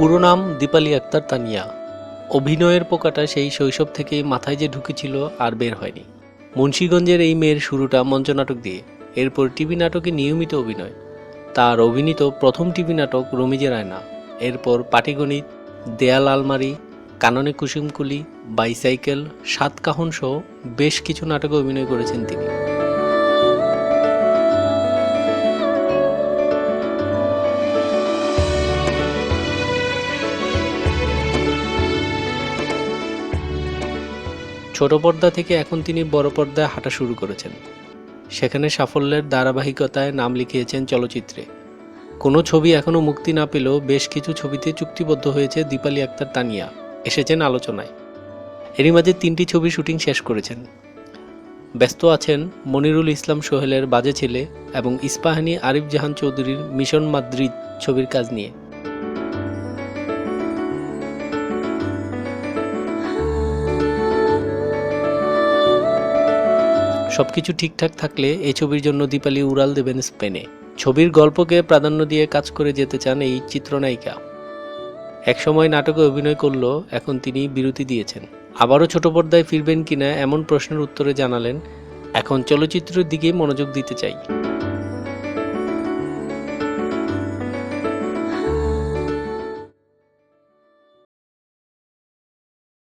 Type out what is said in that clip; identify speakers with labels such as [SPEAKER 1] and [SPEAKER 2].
[SPEAKER 1] পুরো নাম দীপালি আক্তার তানিয়া। অভিনয়ের পোকাটা সেই শৈশব থেকেই মাথায় যে ঢুকেছিল আর বের হয়নি। মুন্সিগঞ্জের এই মেয়ের শুরুটা মঞ্চনাটক দিয়ে, এরপর টিভি নাটকে নিয়মিত অভিনয়। তার অভিনীত প্রথম টিভি নাটক রমিজের আয়না, এরপর পাটিগণিত, দেয়াল আলমারি, কাননে কুসুমকুলি, বাইসাইকেল, সাতকাহন সহ বেশ কিছু নাটকে অভিনয় করেছেন তিনি। ছোট পর্দা থেকে এখন তিনি বড় পর্দায় হাঁটা শুরু করেছেন। সেখানে সাফল্যের ধারাবাহিকতায় নাম লিখিয়েছেন চলচ্চিত্রে। কোনো ছবি এখনও মুক্তি না পেলেও বেশ কিছু ছবিতে চুক্তিবদ্ধ হয়েছে দীপালি আক্তার তানিয়া, এসেছেন আলোচনায়। এরই মাঝে 3টি ছবির শুটিং শেষ করেছেন। ব্যস্ত আছেন মনিরুল ইসলাম সোহেলের বাজে ছেলে এবং ইস্পাহানি আরিফ জাহান চৌধুরীর মিশন মাদ্রিদ ছবির কাজ নিয়ে। সবকিছু ঠিকঠাক থাকলে এই ছবির জন্য দীপালি উড়াল দেবেন স্পেনে। ছবির গল্পকে প্রাধান্য দিয়ে কাজ করে যেতে চান এই চিত্রনায়িকা। একসময় নাটকে অভিনয় করলেও এখন তিনি বিরতি দিয়েছেন। আবারও ছোট পর্দায় ফিরবেন কিনা এমন প্রশ্নের উত্তরে জানালেন, এখন চলচ্চিত্রের দিকেই মনোযোগ দিতে চাই।